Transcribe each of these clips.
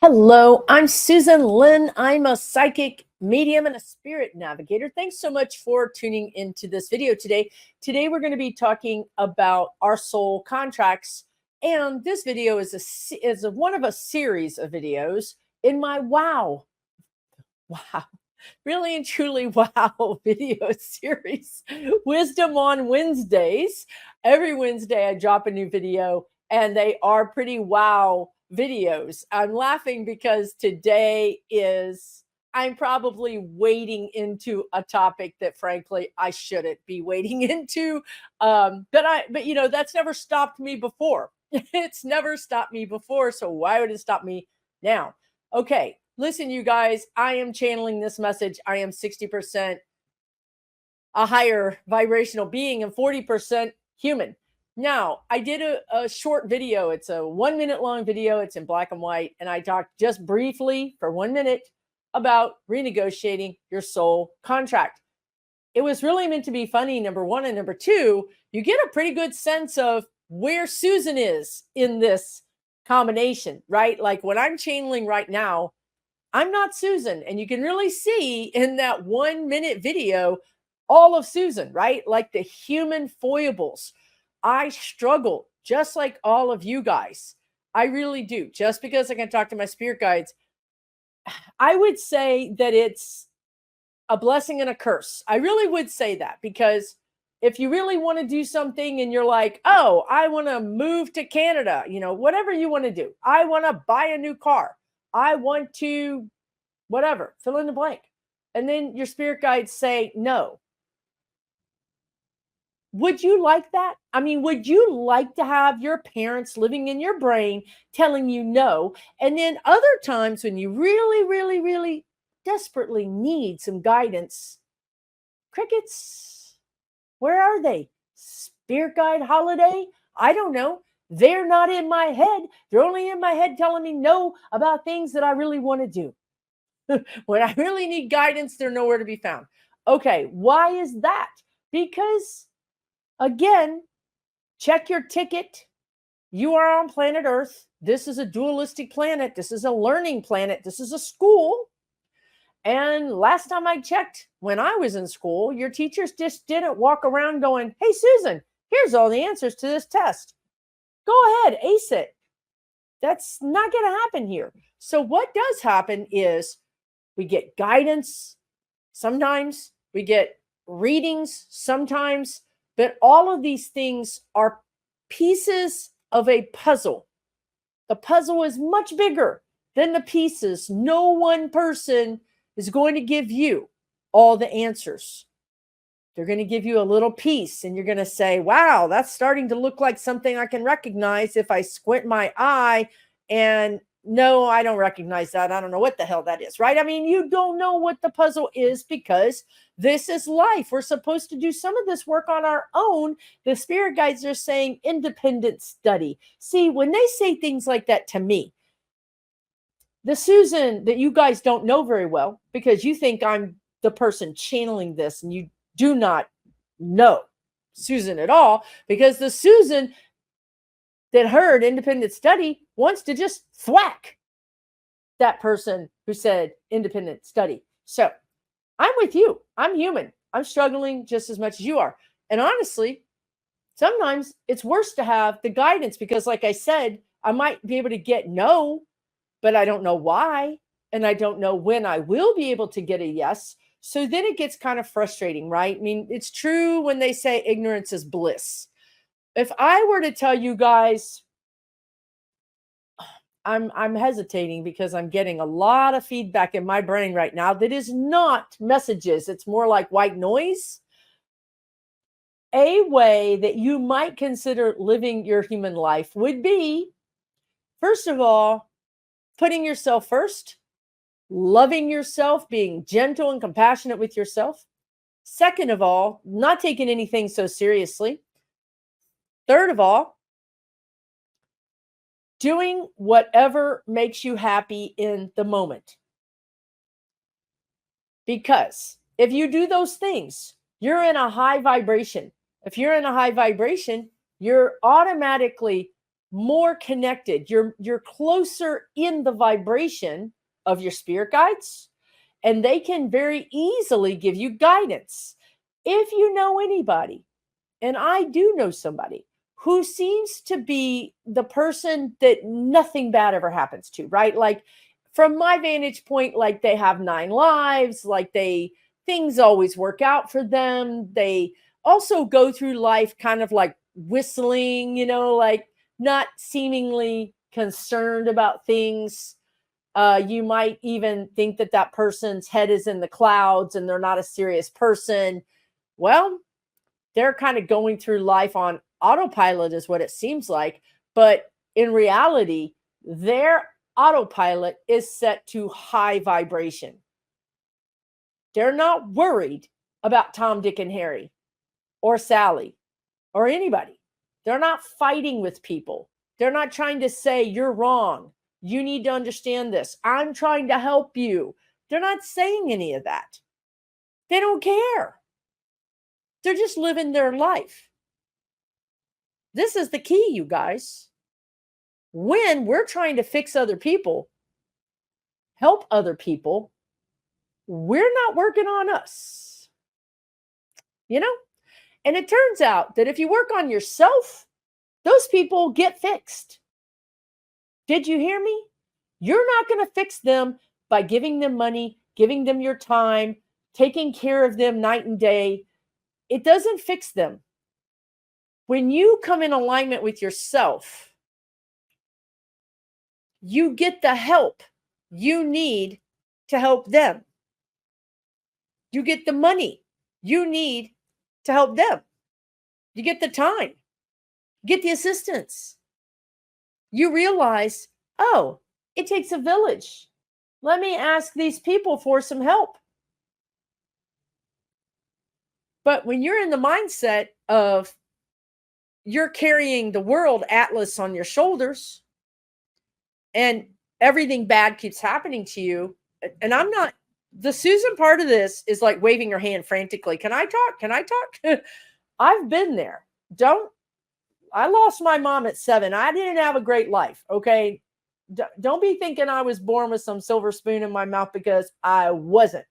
Hello, I'm Susan Lynn. I'm a psychic medium and a spirit navigator. Thanks so much for tuning into this video today. Today, we're going to be talking about our soul contracts. And this video is one of a series of videos in my wow, really and truly wow video series, Wisdom on Wednesdays. Every Wednesday, I drop a new video, and they are pretty wow videos. I'm laughing because I'm probably wading into a topic that frankly I shouldn't be wading into. But that's never stopped me before. It's never stopped me before. So why would it stop me now? Okay, listen, you guys, I am channeling this message. I am 60% a higher vibrational being and 40% human. Now, I did a short video. It's a 1 minute long video. It's in black and white. And I talked just briefly for 1 minute about renegotiating your soul contract. It was really meant to be funny, number one. And number two, you get a pretty good sense of where Susan is in this combination, right? Like when I'm channeling right now, I'm not Susan. And you can really see in that 1 minute video all of Susan, right? Like the human foibles. I struggle just like all of you guys. I really do. Just because I can talk to my spirit guides, I would say that it's a blessing and a curse. I really would say that because if you really want to do something and you're like, oh, I want to move to Canada, whatever you want to do, I want to buy a new car, I want to whatever, fill in the blank. And then your spirit guides say no. Would you like that? I mean, would you like to have your parents living in your brain telling you no? And then other times when you really, really, really desperately need some guidance, crickets, where are they? Spirit guide holiday? I don't know. They're not in my head. They're only in my head telling me no about things that I really want to do. When I really need guidance, they're nowhere to be found. Okay, why is that? Because, again, check your ticket. You are on planet Earth. This is a dualistic planet. This is a learning planet. This is a school. And last time I checked, when I was in school, your teachers just didn't walk around going, hey, Susan, here's all the answers to this test. Go ahead, ace it. That's not going to happen here. So what does happen is we get guidance sometimes, we get readings sometimes, but all of these things are pieces of a puzzle. The puzzle is much bigger than the pieces. No one person is going to give you all the answers. They're going to give you a little piece and you're going to say, wow, that's starting to look like something I can recognize if I squint my eye. And no, I don't recognize that. I don't know what the hell that is, right? I mean, you don't know what the puzzle is because this is life. We're supposed to do some of this work on our own. The spirit guides are saying independent study. See, when they say things like that to me, the Susan that you guys don't know very well, because you think I'm the person channeling this and you do not know Susan at all, because the Susan that heard independent study wants to just thwack that person who said independent study. So I'm with you. I'm human. I'm struggling just as much as you are. And honestly, sometimes it's worse to have the guidance because, like I said, I might be able to get no, but I don't know why. And I don't know when I will be able to get a yes. So then it gets kind of frustrating, right? I mean, it's true when they say ignorance is bliss. If I were to tell you guys, I'm hesitating because I'm getting a lot of feedback in my brain right now that is not messages. It's more like white noise. A way that you might consider living your human life would be, first of all, putting yourself first, loving yourself, being gentle and compassionate with yourself. Second of all, not taking anything so seriously. Third of all, doing whatever makes you happy in the moment. Because if you do those things, you're in a high vibration. If you're in a high vibration, you're automatically more connected. You're closer in the vibration of your spirit guides, and they can very easily give you guidance. If you know anybody, and I do know somebody who seems to be the person that nothing bad ever happens to, right? Like from my vantage point, like they have 9 lives, like things always work out for them. They also go through life kind of like whistling, like not seemingly concerned about things. You might even think that that person's head is in the clouds and they're not a serious person. Well, they're kind of going through life on autopilot, is what it seems like. But in reality, their autopilot is set to high vibration. They're not worried about Tom, Dick, and Harry or Sally or anybody. They're not fighting with people. They're not trying to say, you're wrong. You need to understand this. I'm trying to help you. They're not saying any of that. They don't care. They're just living their life. This is the key, you guys. When we're trying to fix other people, help other people, we're not working on us. And it turns out that if you work on yourself, those people get fixed. Did you hear me? You're not going to fix them by giving them money, giving them your time, taking care of them night and day. It doesn't fix them. When you come in alignment with yourself, you get the help you need to help them. You get the money you need to help them. You get the time, you get the assistance. You realize, oh, it takes a village. Let me ask these people for some help. But when you're in the mindset of you're carrying the world atlas on your shoulders and everything bad keeps happening to you, and I'm not, the Susan part of this is like waving her hand frantically. Can I talk? Can I talk? I've been there. I lost my mom at 7. I didn't have a great life. Okay. Don't be thinking I was born with some silver spoon in my mouth, because I wasn't.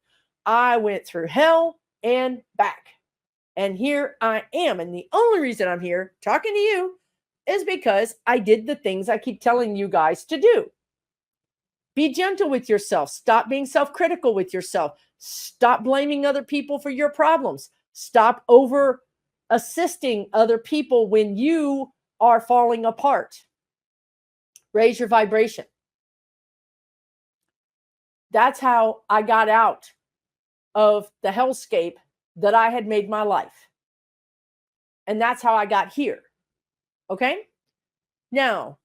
I went through hell and back. And here I am. And the only reason I'm here talking to you is because I did the things I keep telling you guys to do. Be gentle with yourself. Stop being self-critical with yourself. Stop blaming other people for your problems. Stop over assisting other people when you are falling apart. Raise your vibration. That's how I got out of the hellscape that I had made my life. And that's how I got here. Okay? Now,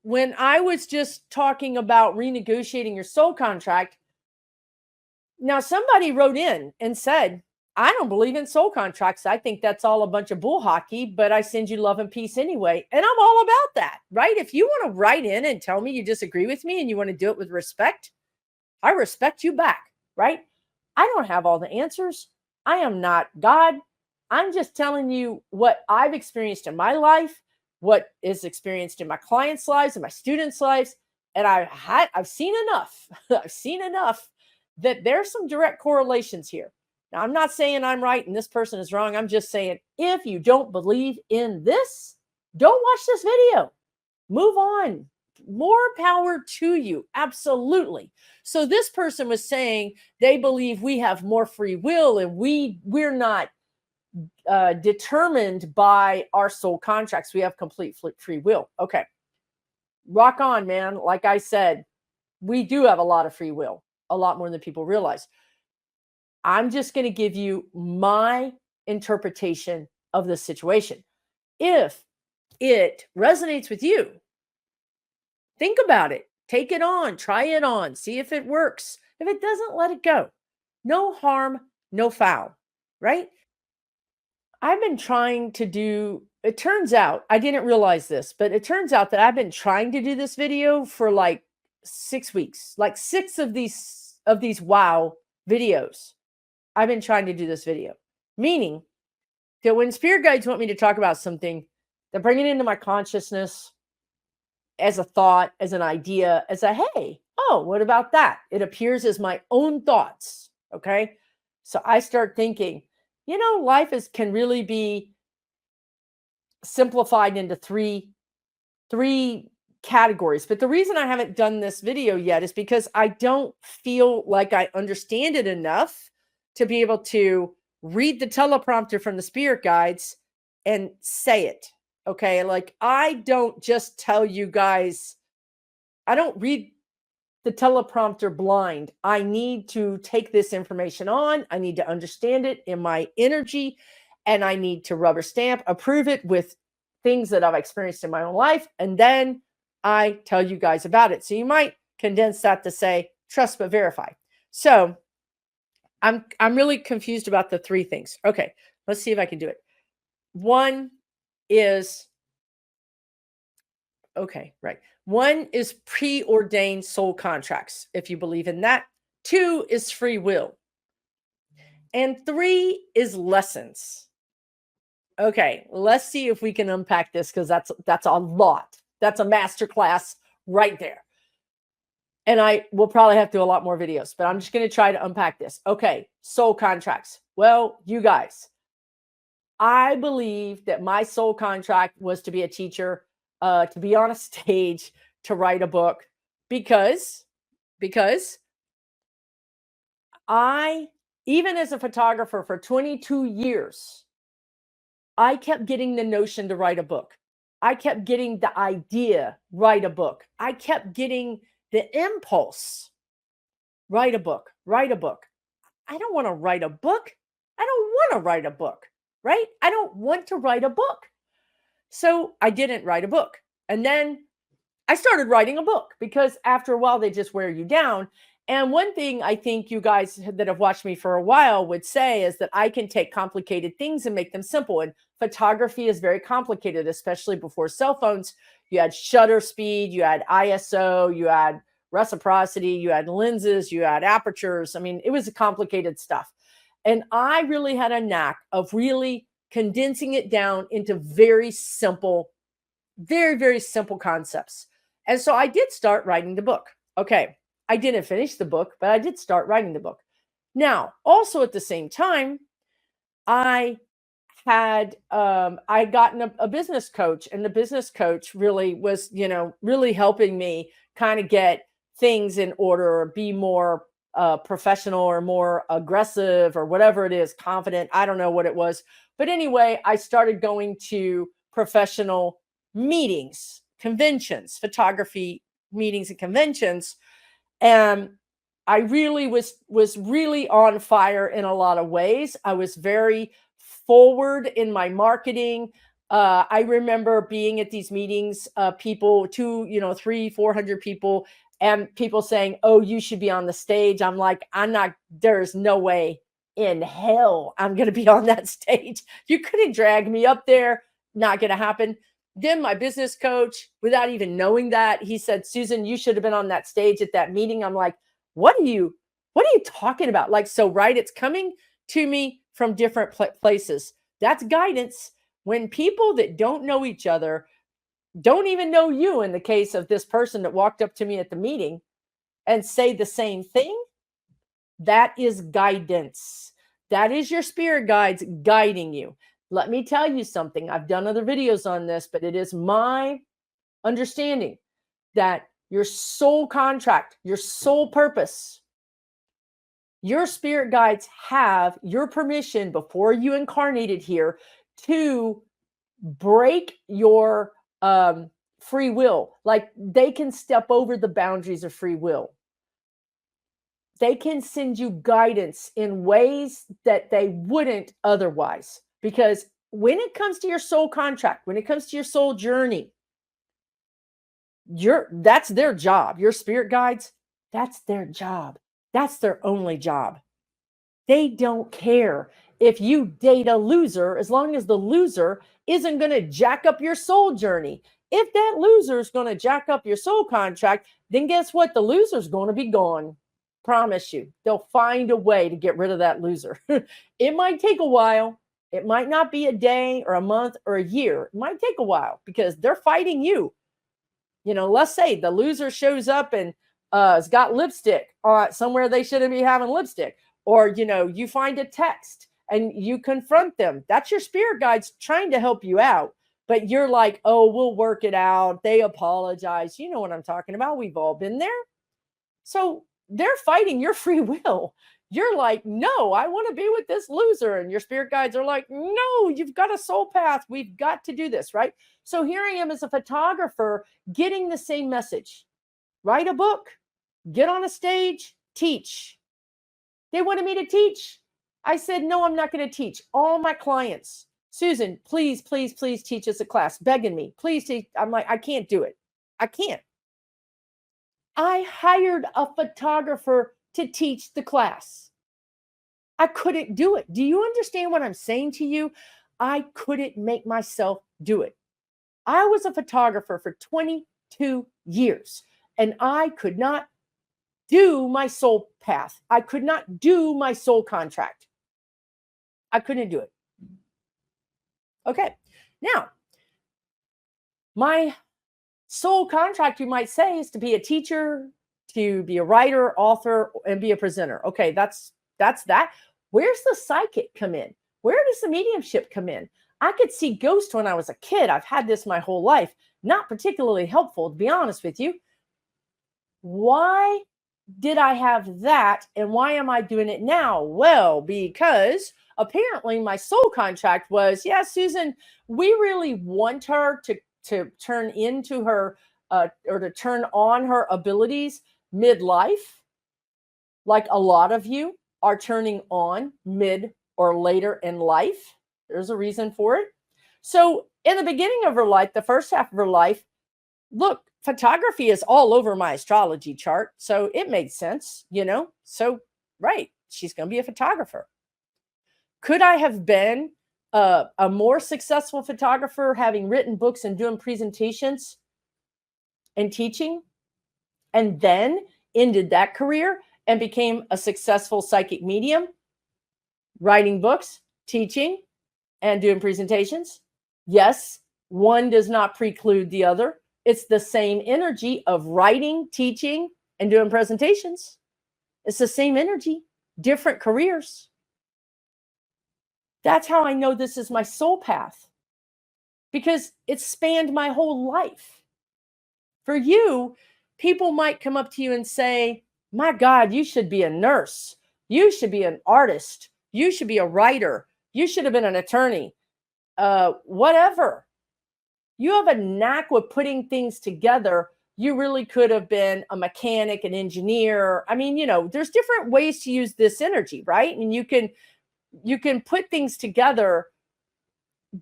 when I was just talking about renegotiating your soul contract, now somebody wrote in and said, I don't believe in soul contracts. I think that's all a bunch of bull hockey, but I send you love and peace anyway. And I'm all about that, right? If you want to write in and tell me you disagree with me and you want to do it with respect, I respect you back, right? I don't have all the answers. I am not God. I'm just telling you what I've experienced in my life, what is experienced in my clients' lives and my students' lives. And I've seen enough. I've seen enough that there's some direct correlations here. Now, I'm not saying I'm right and this person is wrong. I'm just saying, if you don't believe in this, don't watch this video. Move on. More power to you. Absolutely. So this person was saying they believe we have more free will and we're not determined by our soul contracts. We have complete free will. Okay. Rock on, man. Like I said, we do have a lot of free will, a lot more than people realize. I'm just going to give you my interpretation of the situation. If it resonates with you, think about it. Take it on. Try it on. See if it works. If it doesn't, let it go. No harm, no foul, right? I've been trying to do, it turns out, I didn't realize this, but it turns out that I've been trying to do this video for like 6 weeks, like 6 of these WOW videos. I've been trying to do this video, meaning that when spirit guides want me to talk about something, they bring it into my consciousness as a thought, as an idea, as a, hey, oh, what about that? It appears as my own thoughts. Okay. So I start thinking, life can really be simplified into three categories. But the reason I haven't done this video yet is because I don't feel like I understand it enough to be able to read the teleprompter from the spirit guides and say it. Okay. Like, I don't just tell you guys, I don't read the teleprompter blind. I need to take this information on. I need to understand it in my energy, and I need to rubber stamp, approve it with things that I've experienced in my own life. And then I tell you guys about it. So you might condense that to say, trust but verify. So I'm really confused about the three things. Okay, let's see if I can do it. One is, okay, right. One is preordained soul contracts, if you believe in that. Two is free will. And three is lessons. Okay, let's see if we can unpack this, because that's a lot. That's a masterclass right there. And I will probably have to do a lot more videos, but I'm just going to try to unpack this. Okay, soul contracts. Well, you guys, I believe that my soul contract was to be a teacher, to be on a stage, to write a book, because I, even as a photographer for 22 years, I kept getting the notion to write a book. I kept getting the idea, write a book. I kept getting the impulse, write a book, write a book. I don't want to write a book. I don't want to write a book, right? I don't want to write a book. So I didn't write a book. And then I started writing a book, because after a while, they just wear you down. And one thing I think you guys that have watched me for a while would say is that I can take complicated things and make them simple. And photography is very complicated, especially before cell phones. You had shutter speed, you had ISO, you had reciprocity, you had lenses, you had apertures. I mean, it was complicated stuff. And I really had a knack of really condensing it down into very simple, very, very simple concepts. And so I did start writing the book. Okay. I didn't finish the book, but I did start writing the book. Now, also at the same time, I had I gotten a business coach, and the business coach really was, really helping me kind of get things in order, or be more professional, or more aggressive, or whatever it is, confident. I don't know what it was, but anyway, I started going to professional meetings, conventions, photography meetings and conventions. And I really was really on fire in a lot of ways. I was very forward in my marketing. I remember being at these meetings, people, 300-400 people, and people saying, "Oh, you should be on the stage." I'm like, I'm not, there's no way in hell I'm going to be on that stage. You couldn't drag me up there. Not going to happen. Then my business coach, without even knowing that, he said, "Susan, you should have been on that stage at that meeting." I'm like, what are you talking about? Like, so, right, it's coming to me from different places. That's guidance. When people that don't know each other, don't even know you, in the case of this person that walked up to me at the meeting, and say the same thing, that is guidance. That is your spirit guides guiding you. Let me tell you something. I've done other videos on this, but it is my understanding that your soul contract, your soul purpose, your spirit guides have your permission before you incarnated here to break your free will. Like, they can step over the boundaries of free will. They can send you guidance in ways that they wouldn't otherwise. Because when it comes to your soul contract, when it comes to your soul journey, that's their job. Your spirit guides, that's their job. That's their only job. They don't care if you date a loser, as long as the loser isn't going to jack up your soul journey. If that loser is going to jack up your soul contract, then guess what? The loser's going to be gone. Promise you. They'll find a way to get rid of that loser. It might take a while. It might not be a day or a month or a year. It might take a while, because they're fighting you. let's say the loser shows up and has got lipstick somewhere they shouldn't be having lipstick. Or, you find a text and you confront them. That's your spirit guides trying to help you out. But you're like, oh, we'll work it out. They apologize. You know what I'm talking about. We've all been there. So they're fighting your free will. You're like, no, I want to be with this loser. And your spirit guides are like, no, you've got a soul path. We've got to do this, right? So here I am as a photographer getting the same message. Write a book, get on a stage, teach. They wanted me to teach. I said, no, I'm not going to teach. All my clients, Susan, please, please, please teach us a class, begging me, please teach. I'm like, I can't do it. I can't. I hired a photographer to teach the class. I couldn't do it. Do you understand what I'm saying to you? I couldn't make myself do it. I was a photographer for 22 years and I could not do my soul path. I could not do my soul contract. I couldn't do it. Okay. Now, my soul contract, you might say, is to be a teacher, to be a writer, author, and be a presenter. Okay, that's that. Where's the psychic come in? Where does the mediumship come in? I could see ghosts when I was a kid. I've had this my whole life. Not particularly helpful, to be honest with you. Why did I have that? And why am I doing it now? Well, because apparently my soul contract was, yeah, Susan, we really want her to turn into her or to turn on her abilities midlife, like a lot of you are turning on mid or later in life. There's a reason for it. So in the beginning of her life, the first half of her life, look, photography is all over my astrology chart. So it made sense, So, right, she's going to be a photographer. Could I have been a more successful photographer having written books and doing presentations and teaching, and then ended that career and became a successful psychic medium, writing books, teaching, and doing presentations? Yes, one does not preclude the other. It's the same energy of writing, teaching, and doing presentations. It's the same energy, different careers. That's how I know this is my soul path, because it spanned my whole life. For you, people might come up to you and say, my God, you should be a nurse. You should be an artist. You should be a writer. You should have been an attorney. Whatever. You have a knack with putting things together. You really could have been a mechanic, an engineer. I mean, there's different ways to use this energy, right? I mean, you can put things together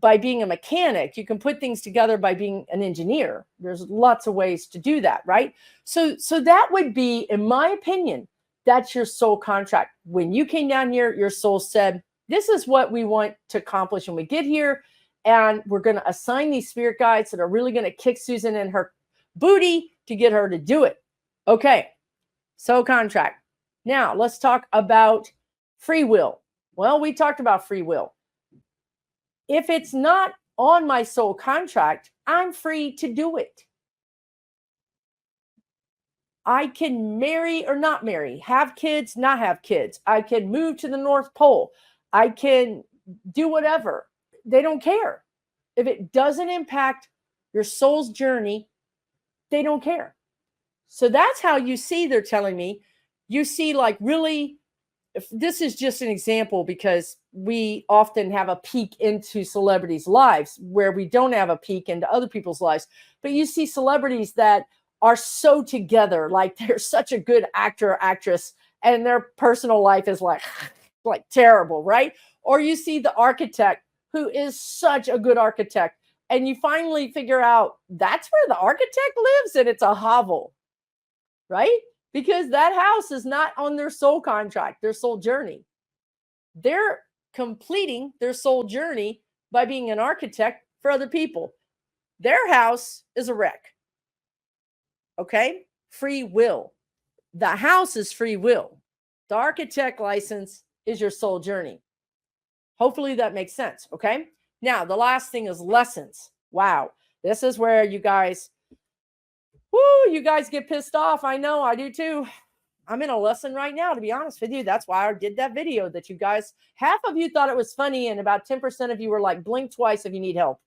by being a mechanic. You can put things together by being an engineer. There's lots of ways to do that, right? So that would be, in my opinion, that's your soul contract. When you came down here, your soul said, this is what we want to accomplish when we get here. And we're going to assign these spirit guides that are really going to kick Susan in her booty to get her to do it. Okay, soul contract. Now, let's talk about free will. Well, we talked about free will. If it's not on my soul contract, I'm free to do it. I can marry or not marry, have kids, not have kids. I can move to the North Pole. I can do whatever. They don't care. If it doesn't impact your soul's journey, they don't care. So that's how you see, they're telling me, you see, like, really, if this is just an example, because we often have a peek into celebrities' lives where we don't have a peek into other people's lives. But you see celebrities that are so together, like they're such a good actor or actress, and their personal life is like terrible, right? Or you see the architect who is such a good architect, and you finally figure out that's where the architect lives, and it's a hovel, right? Because that house is not on their soul contract, their soul journey. They're completing their soul journey by being an architect for other people. Their house is a wreck. Okay? Free will. The house is free will. The architect license is your soul journey. Hopefully that makes sense. Okay? Now, the last thing is lessons. Wow. This is where you guys, Woo, you guys get pissed off. I know, I do too. I'm in a lesson right now, to be honest with you. That's why I did that video that you guys, half of you thought it was funny, and about 10% of you were like, blink twice if you need help.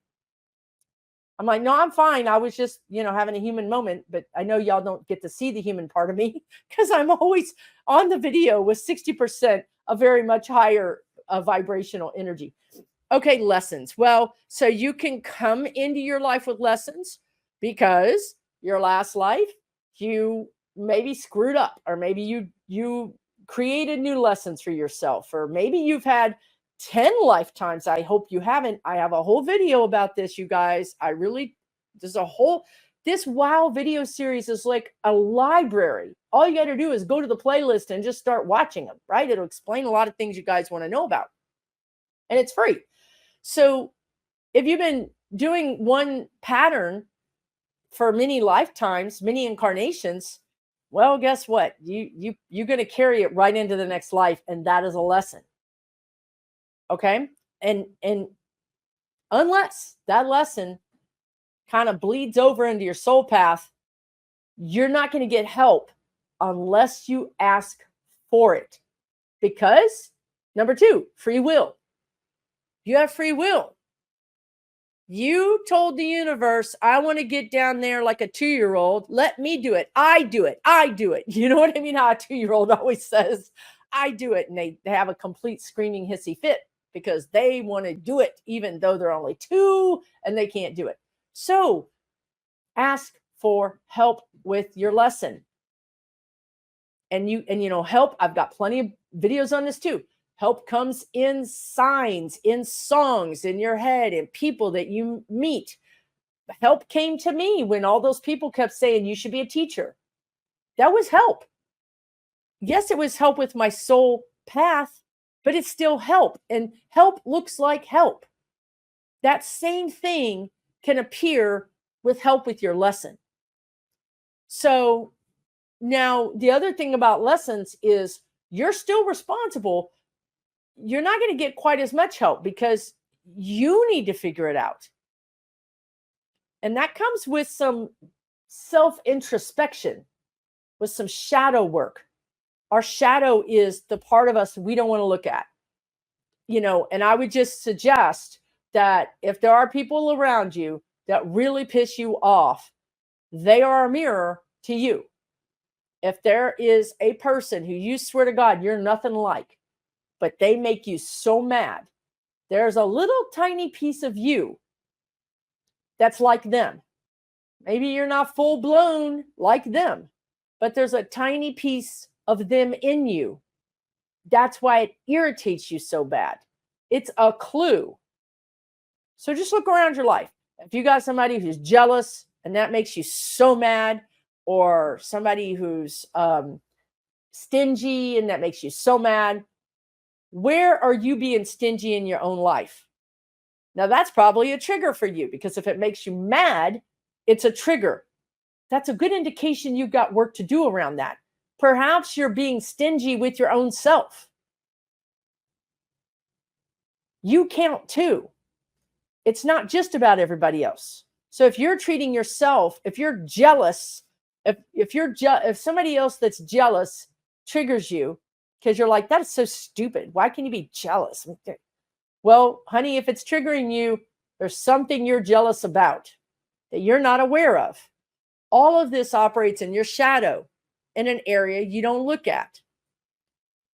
I'm like, no, I'm fine. I was just, having a human moment, but I know y'all don't get to see the human part of me because I'm always on the video with 60% a very much higher vibrational energy. Okay, lessons. Well, so you can come into your life with lessons because your last life, you maybe screwed up, or maybe you created new lessons for yourself, or maybe you've had 10 lifetimes. I hope you haven't. I have a whole video about this, you guys. This WoW video series is like a library. All you got to do is go to the playlist and just start watching them, right? It'll explain a lot of things you guys want to know about. And it's free. So if you've been doing one pattern for many lifetimes, many incarnations, well, guess what? You're going to carry it right into the next life, and that is a lesson. Okay? And unless that lesson kind of bleeds over into your soul path, you're not going to get help unless you ask for it. Because number 2, free will. You have free will. You told the universe, I want to get down there like a 2-year-old. Let me do it. I do it. I do it. You know what I mean? How a 2-year-old always says, I do it. And they have a complete screaming hissy fit because they want to do it, even though they're only 2 and they can't do it. So ask for help with your lesson. And help, I've got plenty of videos on this too. Help comes in signs, in songs, in your head, in people that you meet. Help came to me when all those people kept saying, you should be a teacher. That was help. Yes, it was help with my soul path, but it's still help. And help looks like help. That same thing can appear with help with your lesson. So now the other thing about lessons is you're still responsible. You're not going to get quite as much help because you need to figure it out. And that comes with some self-introspection, with some shadow work. Our shadow is the part of us we don't want to look at. And I would just suggest that if there are people around you that really piss you off, they are a mirror to you. If there is a person who you swear to God you're nothing like, but they make you so mad, there's a little tiny piece of you that's like them. Maybe you're not full blown like them, but there's a tiny piece of them in you. That's why it irritates you so bad. It's a clue. So just look around your life. If you got somebody who's jealous and that makes you so mad, or somebody who's stingy and that makes you so mad, where are you being stingy in your own life? Now, that's probably a trigger for you, because if it makes you mad, it's a trigger. That's a good indication you've got work to do around that. Perhaps you're being stingy with your own self. You count too. It's not just about everybody else. So if you're treating yourself, if you're jealous, if somebody else that's jealous triggers you, because you're like, that is so stupid. Why can you be jealous? Well, honey, if it's triggering you, there's something you're jealous about that you're not aware of. All of this operates in your shadow, in an area you don't look at.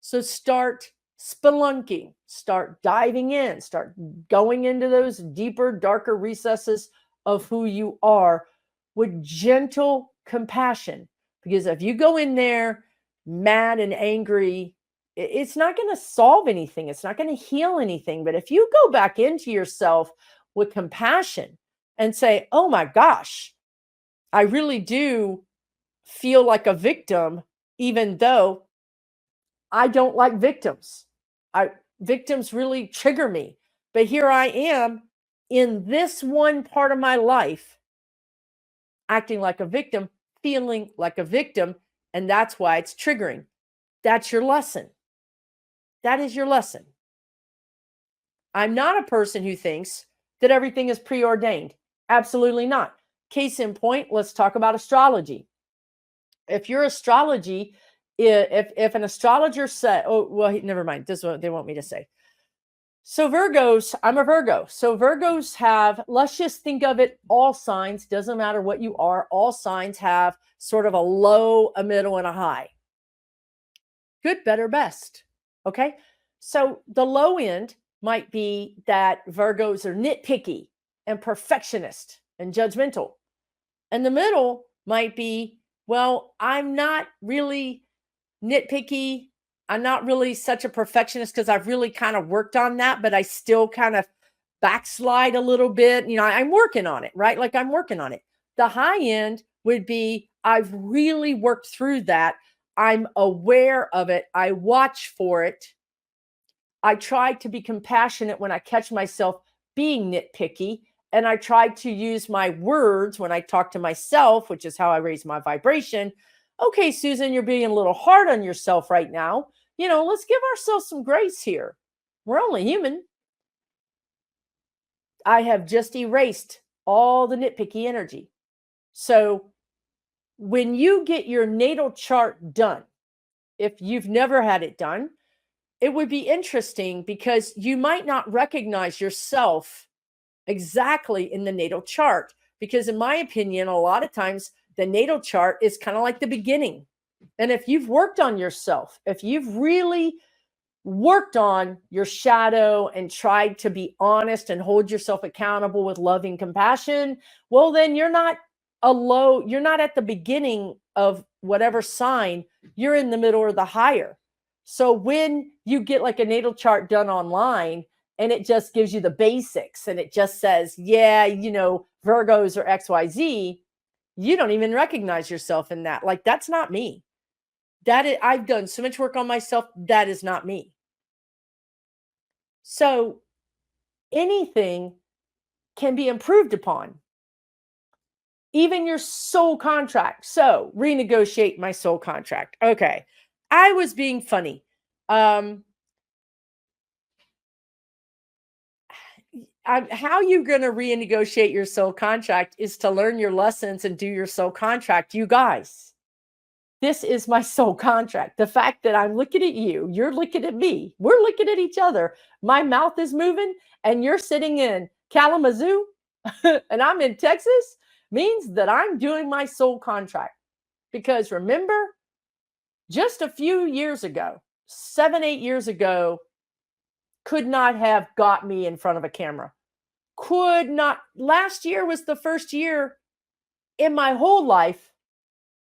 So start spelunking, start diving in, start going into those deeper, darker recesses of who you are with gentle compassion. Because if you go in there mad and angry, it's not going to solve anything. It's not going to heal anything. But if you go back into yourself with compassion and say, oh my gosh, I really do feel like a victim, even though I don't like victims. Victims really trigger me. But here I am in this one part of my life, acting like a victim, feeling like a victim, and that's why it's triggering. That's your lesson. That is your lesson. I'm not a person who thinks that everything is preordained. Absolutely not. Case in point, let's talk about astrology. If your astrology, if an astrologer said, oh, well, never mind. This is what they want me to say. So Virgos, I'm a Virgo. So Virgos have, let's just think of it, all signs, doesn't matter what you are, all signs have sort of a low, a middle, and a high. Good, better, best. Okay. So the low end might be that Virgos are nitpicky and perfectionist and judgmental. And the middle might be, well, I'm not really nitpicky. I'm not really such a perfectionist because I've really kind of worked on that, but I still kind of backslide a little bit. You know, I'm working on it, right? Like I'm working on it. The high end would be, I've really worked through that. I'm aware of it. I watch for it. I try to be compassionate when I catch myself being nitpicky. And I try to use my words when I talk to myself, which is how I raise my vibration. Okay, Susan, you're being a little hard on yourself right now. You know, let's give ourselves some grace here. We're only human. I have just erased all the nitpicky energy. So when you get your natal chart done, if you've never had it done, it would be interesting because you might not recognize yourself exactly in the natal chart. Because in my opinion, a lot of times the natal chart is kind of like the beginning. And if you've worked on yourself, if you've really worked on your shadow and tried to be honest and hold yourself accountable with loving compassion, well, then you're not you're not at the beginning of whatever sign, you're in the middle or the higher. So when you get like a natal chart done online and it just gives you the basics and it just says, yeah, you know, Virgos or XYZ, you don't even recognize yourself in that. Like, that's not me. I've done so much work on myself. That is not me. So anything can be improved upon, even your soul contract. So renegotiate my soul contract. Okay. I was being funny. How you're going to renegotiate your soul contract is to learn your lessons and do your soul contract. You guys, this is my soul contract. The fact that I'm looking at you, you're looking at me, we're looking at each other. My mouth is moving and you're sitting in Kalamazoo and I'm in Texas means that I'm doing my soul contract. Because remember, just a few years ago, 7, 8 years ago, could not have got me in front of a camera. Could not. Last year was the first year in my whole life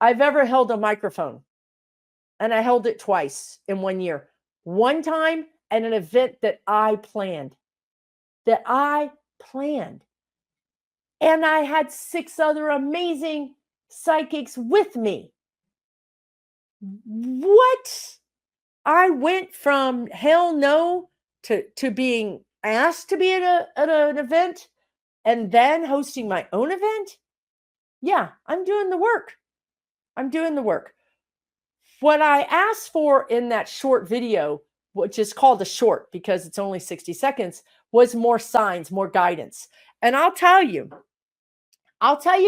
I've ever held a microphone. And I held it twice in 1 year. One time at an event that I planned. And I had 6 other amazing psychics with me. What? I went from hell no to being asked to be at an event and then hosting my own event. Yeah, I'm doing the work. What I asked for in that short video, which is called a short because it's only 60 seconds, was more signs, more guidance. And I'll tell you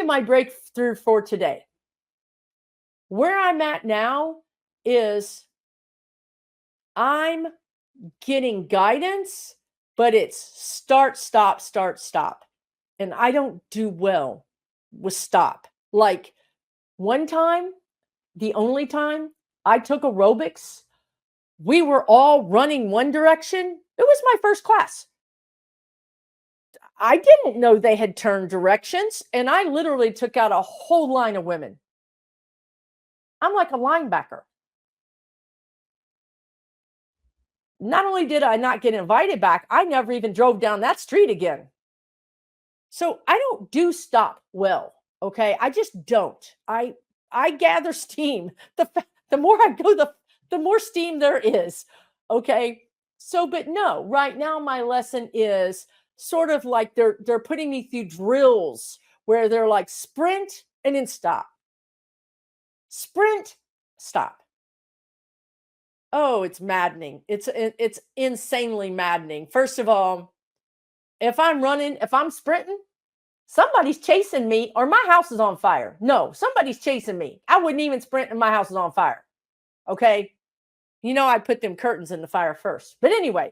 my breakthrough for today. Where I'm at now is I'm getting guidance, but it's start, stop, start, stop. And I don't do well with stop. Like one time, the only time I took aerobics, we were all running one direction. It was my first class. I didn't know they had turned directions, and I literally took out a whole line of women. I'm like a linebacker. Not only did I not get invited back, I never even drove down that street again. So I don't do stop well, okay? I just don't. I gather steam. The more I go, the more steam there is, okay? So, but no, right now my lesson is sort of like they're putting me through drills where they're like sprint and then stop. Sprint, stop. Oh, it's maddening. It's insanely maddening. First of all, if I'm sprinting, somebody's chasing me or my house is on fire. No, somebody's chasing me. I wouldn't even sprint and my house is on fire. Okay. I'd put them curtains in the fire first. But anyway,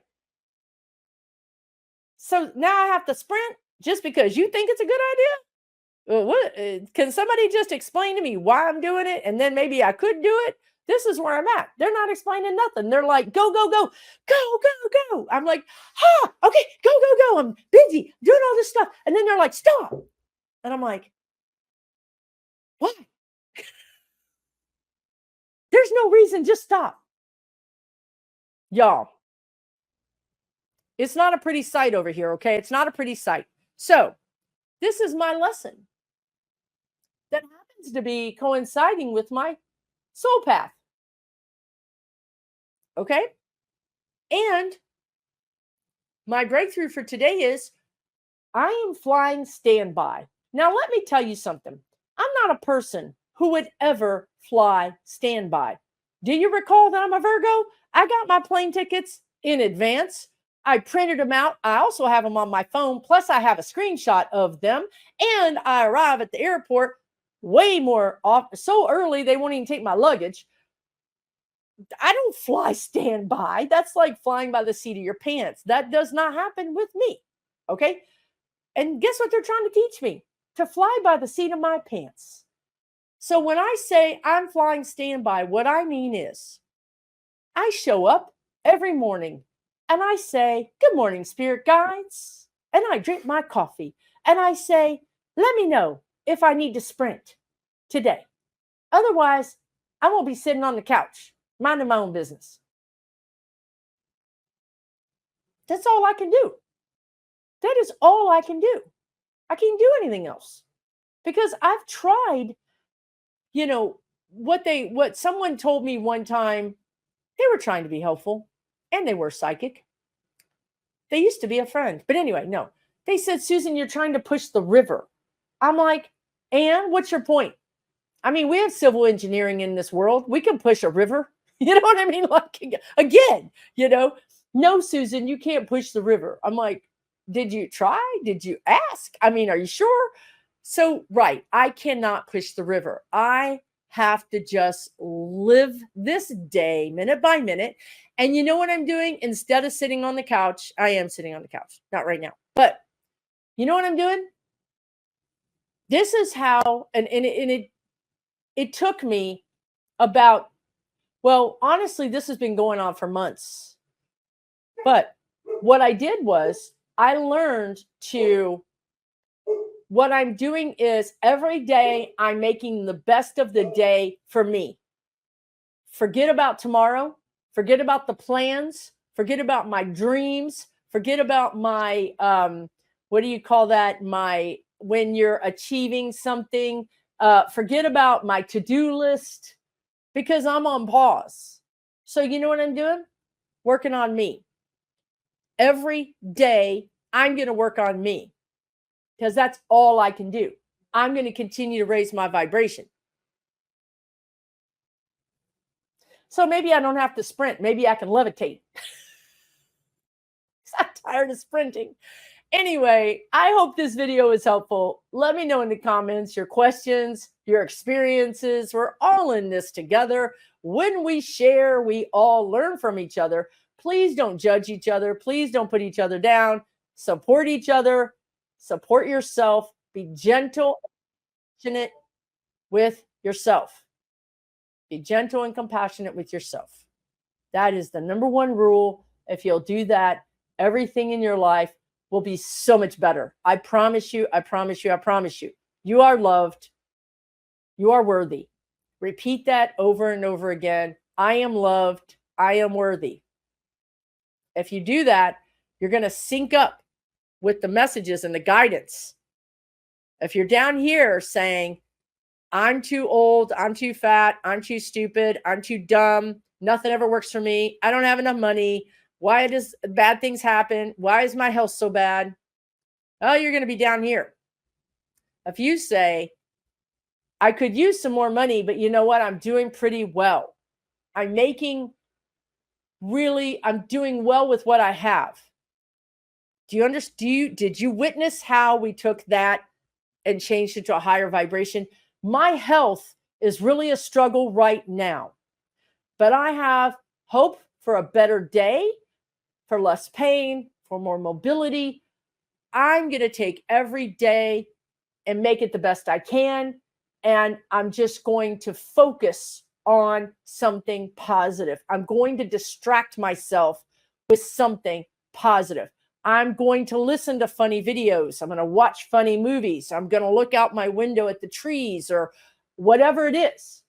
so now I have to sprint just because you think it's a good idea? What can somebody just explain to me why I'm doing it? And then maybe I could do it. This is where I'm at. They're not explaining nothing. They're like, go, go, go, go, go, go. I'm like, okay, go, go, go. I'm busy doing all this stuff. And then they're like, stop. And I'm like, what? There's no reason. Just stop. Y'all, it's not a pretty sight over here, okay? It's not a pretty sight. So this is my lesson that happens to be coinciding with my soul path. Okay? And my breakthrough for today is I am flying standby. Now, let me tell you something. I'm not a person who would ever fly standby. Do you recall that I'm a Virgo? I got my plane tickets in advance. I printed them out. I also have them on my phone. Plus, I have a screenshot of them. And I arrive at the airport way more off, so early they won't even take my luggage. I don't fly standby. That's like flying by the seat of your pants. That does not happen with me. Okay. And guess what they're trying to teach me? To fly by the seat of my pants. So when I say I'm flying standby, what I mean is I show up every morning and I say, good morning, spirit guides. And I drink my coffee and I say, let me know if I need to sprint today. Otherwise, I won't be sitting on the couch minding my own business. That's all I can do. That is all I can do. I can't do anything else because I've tried, what someone told me one time. They were trying to be helpful and they were psychic. They used to be a friend. But anyway, no. They said, Susan, you're trying to push the river. I'm like, and what's your point? I mean, we have civil engineering in this world. We can push a river. You know what I mean? Like, again, no, Susan, you can't push the river. I'm like, did you try? Did you ask? I mean, are you sure? So, right, I cannot push the river. I have to just live this day minute by minute. And you know what I'm doing? Instead of sitting on the couch, I am sitting on the couch, not right now. But you know what I'm doing? This is how, and it took me about, well, honestly, this has been going on for months. But what I did was I learned what I'm doing is every day I'm making the best of the day for me. Forget about tomorrow. Forget about the plans. Forget about my dreams. Forget about my, what do you call that? When you're achieving something, forget about my to-do list because I'm on pause. So you know what I'm doing? Working on me. Every day I'm going to work on me because that's all I can do. I'm going to continue to raise my vibration. So maybe I don't have to sprint. Maybe I can levitate. I'm tired of sprinting. Anyway, I hope this video is helpful. Let me know in the comments your questions, your experiences. We're all in this together. When we share, we all learn from each other. Please don't judge each other. Please don't put each other down. Support each other. Support yourself. Be gentle and compassionate with yourself. Be gentle and compassionate with yourself. That is the number one rule. If you'll do that, everything in your life will be so much better. I promise you, I promise you, I promise you. You are loved. You are worthy. Repeat that over and over again. I am loved. I am worthy. If you do that, you're going to sync up with the messages and the guidance. If you're down here saying, I'm too old, I'm too fat, I'm too stupid, I'm too dumb, nothing ever works for me, I don't have enough money, why does bad things happen? Why is my health so bad? Oh, you're going to be down here. If you say, I could use some more money, but you know what? I'm doing pretty well. I'm doing well with what I have. Do you understand? Did you witness how we took that and changed it to a higher vibration. My health is really a struggle right now, but I have hope for a better day, for less pain, for more mobility. I'm going to take every day and make it the best I can. And I'm just going to focus on something positive. I'm going to distract myself with something positive. I'm going to listen to funny videos. I'm going to watch funny movies. I'm going to look out my window at the trees or whatever it is.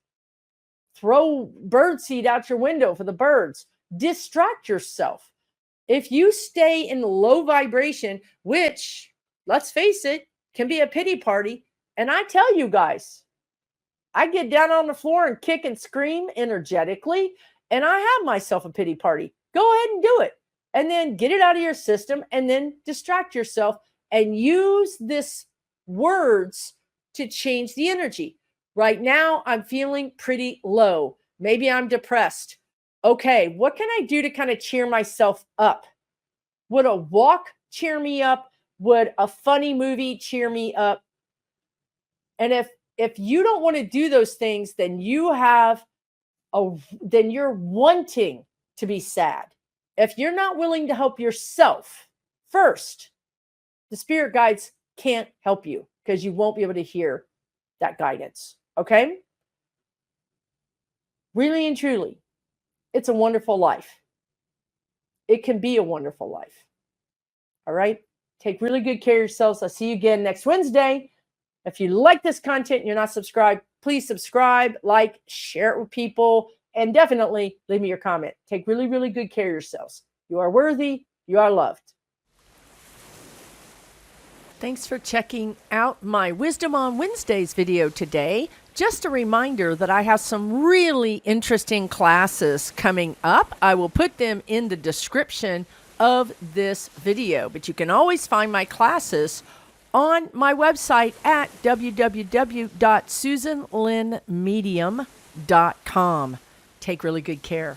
Throw birdseed out your window for the birds. Distract yourself. If you stay in low vibration, which, let's face it, can be a pity party. And I tell you guys, I get down on the floor and kick and scream energetically, and I have myself a pity party. Go ahead and do it. And then get it out of your system and then distract yourself and use this words to change the energy. Right now, I'm feeling pretty low. Maybe I'm depressed. Okay, what can I do to kind of cheer myself up? Would a walk cheer me up? Would a funny movie cheer me up? And if you don't want to do those things, then you're wanting to be sad. If you're not willing to help yourself first, the spirit guides can't help you because you won't be able to hear that guidance. Okay? Really and truly, it's a wonderful life. It can be a wonderful life. All right? Take really good care of yourselves. I'll see you again next Wednesday. If you like this content and you're not subscribed, please subscribe, like, share it with people, and definitely leave me your comment. Take really, really good care of yourselves. You are worthy. You are loved. Thanks for checking out my Wisdom on Wednesdays video today. Just a reminder that I have some really interesting classes coming up. I will put them in the description of this video, but you can always find my classes on my website at www.susanlynnmedium.com. Take really good care.